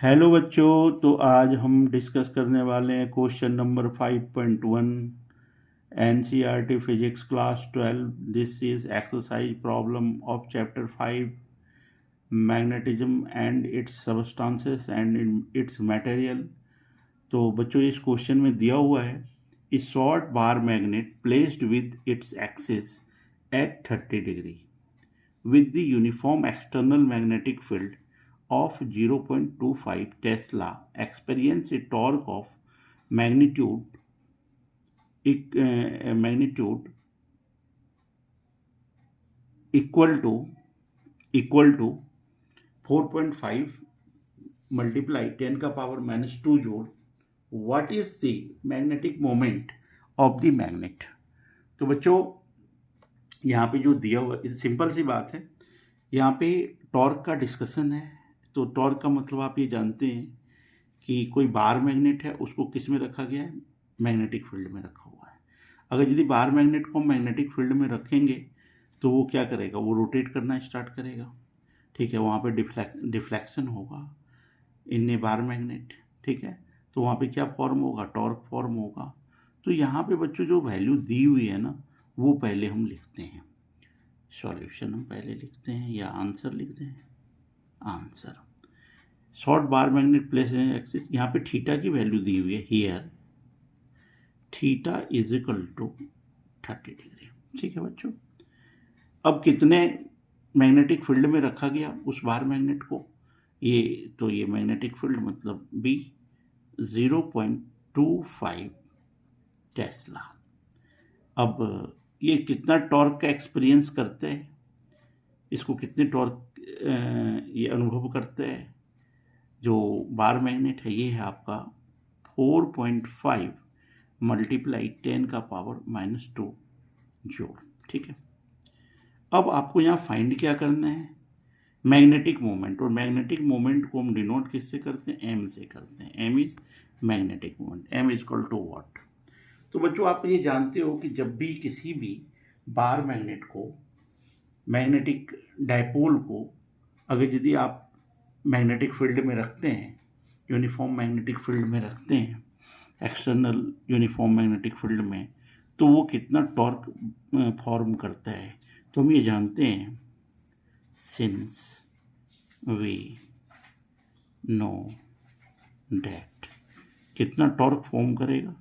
Hello बच्चों, तो आज हम डिस्कस करने वाले हैं question number 5.1 NCERT physics class 12। This is exercise problem of chapter 5 magnetism and it's substances and it's material. तो बच्चों, इस क्वेश्चन में दिया हुआ है ए short bar magnet placed with its axis at 30 degree with the uniform external magnetic field of 0.25 Tesla experience a torque of magnitude equal to 4.5 multiply 10 का power -2 जोड़ what is the magnetic moment of the magnet. तो बच्चों, यहाँ पे जो दिया हुआ simple सी बात है, यहाँ पे टॉर्क का डिस्कशन है। तो टॉर्क का मतलब आप ये जानते हैं कि कोई बार मैग्नेट है, उसको किस में रखा गया है, मैग्नेटिक फील्ड में रखा हुआ है। अगर यदि बार मैग्नेट को हम मैग्नेटिक फील्ड में रखेंगे तो वो क्या करेगा, वो रोटेट करना स्टार्ट करेगा। ठीक है, वहाँ पे डिफ्लेक्शन होगा इन ए बार मैग्नेट। ठीक है, तो वहाँ पे क्या फॉर्म होगा, टॉर्क फॉर्म होगा। तो यहाँ पे बच्चों जो वैल्यू दी हुई है ना, वो पहले हम लिखते हैं। सॉल्यूशन हम पहले लिखते हैं या आंसर लिखते हैं। Answer short bar magnet place axis, यहाँ पे थीटा की वैल्यू दी हुई है here, theta is equal to 30 degree. ठीक है बच्चों, अब कितने मैग्नेटिक फील्ड में रखा गया उस बार मैग्नेट को, ये मैग्नेटिक फील्ड मतलब बी 0.25 टेस्ला। अब ये कितना टॉर्क का एक्सपीरियंस करते हैं, इसको कितने टॉर्क ये अनुभव करते हैं। जो बार मैग्नेट है ये है आपका 4.5 मल्टीप्लाई 10 का पावर -2 जोड़। ठीक है, अब आपको यहाँ फाइंड क्या करना है, मैग्नेटिक मोमेंट। और मैग्नेटिक मोमेंट को हम डिनोट किससे करते हैं, एम से करते हैं। M is magnetic moment, M is equal to what. तो बच्चों, आप ये जानते हो कि जब भी किसी भी बार मैग्नेट को, मैग्नेटिक डायपोल को, अगर यदि आप मैग्नेटिक फील्ड में रखते हैं, यूनिफॉर्म मैग्नेटिक फील्ड में रखते हैं, एक्सटर्नल यूनिफॉर्म मैग्नेटिक फील्ड में, तो वो कितना टॉर्क फॉर्म करता है। तो हम ये जानते हैं, सिंस वी नो डैट, कितना टॉर्क फॉर्म करेगा।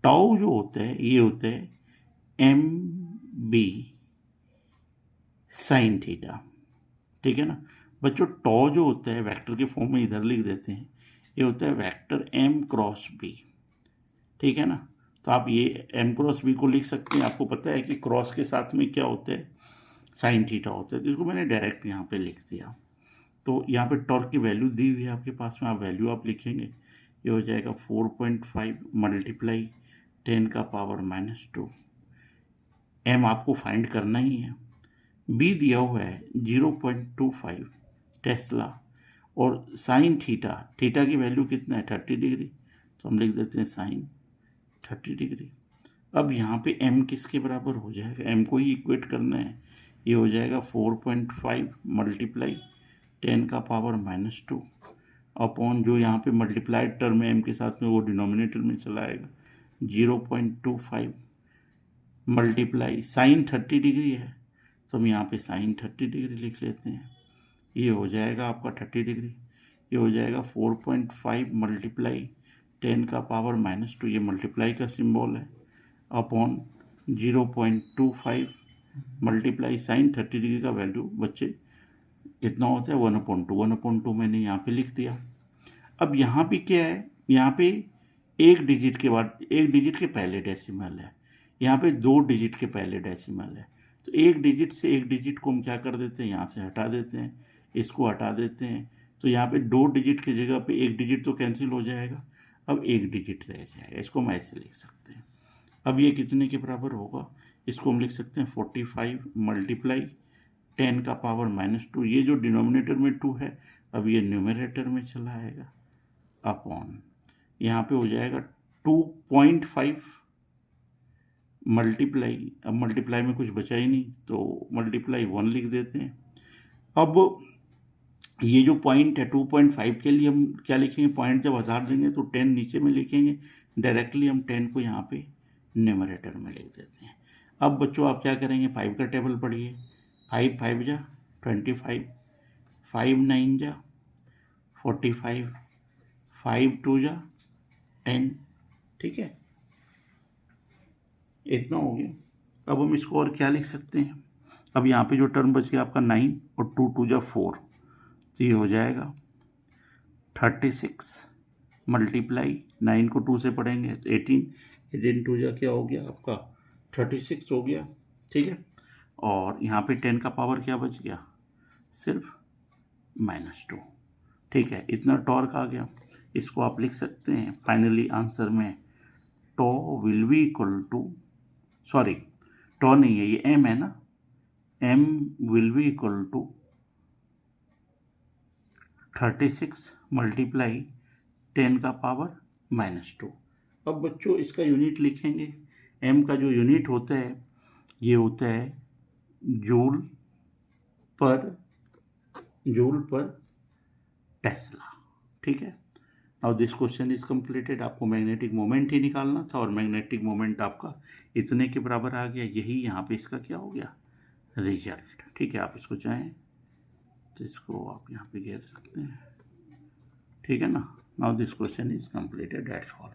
टाउ जो होता है ये होता है एम बी साइन थीटा। ठीक है ना बच्चों, टॉ जो होता है वेक्टर के फॉर्म में इधर लिख देते हैं, ये होता है वेक्टर एम क्रॉस बी। ठीक है ना, तो आप ये एम क्रॉस बी को लिख सकते हैं। आपको पता है कि क्रॉस के साथ में क्या होता है, साइन थीटा होता है, तो इसको मैंने डायरेक्ट यहाँ पे लिख दिया। तो यहाँ पे टॉर्क की वैल्यू दी हुई है आपके पास में, आप वैल्यू आप लिखेंगे, ये हो जाएगा 4.5 मल्टीप्लाई 10 का पावर -2। एम आपको फाइंड करना ही है। बी दिया हुआ है 0.25 टेस्ला, और साइन थीटा, थीटा की वैल्यू कितना है 30 डिग्री, तो हम लिख देते हैं साइन 30 डिग्री। अब यहाँ पे m किसके बराबर हो जाएगा, m को ही इक्वेट करना है। ये हो जाएगा 4.5 मल्टीप्लाई 10 का पावर -2 अपॉन, जो यहाँ पे मल्टीप्लाइड टर्म है m के साथ में, वो डिनोमिनेटर में चला आएगा। 0.25 मल्टीप्लाई साइन 30 डिग्री है, तो हम यहाँ पे साइन 30 डिग्री लिख लेते हैं। ये हो जाएगा आपका 30 डिग्री। ये हो जाएगा 4.5 मल्टीप्लाई 10 का पावर -2, ये मल्टीप्लाई का सिंबल है, अपॉन 0.25 मल्टीप्लाई साइन 30 डिग्री का वैल्यू बच्चे कितना होता है, 1/2। 1/2 मैंने यहाँ पे लिख दिया। अब यहाँ पे क्या है, यहाँ पे एक डिजिट के बाद, एक डिजिट के पहले डेसिमल है, यहाँ पे 2 डिजिट के पहले डेसिमल है। तो एक डिजिट से एक डिजिट को हम क्या कर देते हैं, यहाँ से हटा देते हैं, इसको हटा देते हैं। तो यहाँ पे 2 डिजिट की जगह पे एक डिजिट तो कैंसिल हो जाएगा, अब एक डिजिट रह जाएगा। इसको हम ऐसे लिख सकते हैं। अब ये कितने के बराबर होगा, इसको हम लिख सकते हैं 45 मल्टीप्लाई 10 का पावर -2, ये जो डिनोमिनेटर में 2 है, अब ये न्यूमरेटर में चला आएगा, अपॉन यहाँ पे हो जाएगा 2.5 मल्टीप्लाई, अब मल्टीप्लाई में कुछ बचा ही नहीं, तो मल्टीप्लाई 1 लिख देते हैं। अब ये जो पॉइंट है 2.5 के लिए हम क्या लिखेंगे, पॉइंट जब 1000 देंगे तो 10 नीचे में लिखेंगे, डायरेक्टली हम 10 को यहाँ पे न्यूमरेटर में लिख देते हैं। अब बच्चों आप क्या करेंगे, 5 का टेबल पढ़िए। 5 5 जा 25, 5 9 जा 45, 5 2 जा 10, ठीक है, इतना हो गया। अब हम इसको और क्या लिख सकते हैं, अब यहाँ पे जो टर्म बच गया आपका 9 और 2 2 जा 4, तो ये हो जाएगा 36 मल्टीप्लाई 9 को 2 से पढ़ेंगे तो 18, 18 2 जा क्या हो गया आपका 36 हो गया, ठीक है। और यहाँ पे 10 का पावर क्या बच गया, सिर्फ -2, ठीक है, इतना टॉर्क आ गया। इसको आप लिख सकते हैं फाइनली आंसर में, tau will be equal to, sorry tau नहीं है ये एम है ना, M will be equal to 36 multiply 10 का पावर -2। अब बच्चों इसका यूनिट लिखेंगे, एम का जो यूनिट होता है ये होता है जूल पर टेस्ला, ठीक है। Now this question is completed. आपको मैग्नेटिक मोमेंट ही निकालना था और मैग्नेटिक मोमेंट आपका इतने के बराबर आ गया, यही यहाँ पे इसका क्या हो गया, रिजल्ट, ठीक है। आप इसको चाहें तो इसको आप यहाँ पे घेर सकते हैं, ठीक है ना। Now this question is completed, that's all.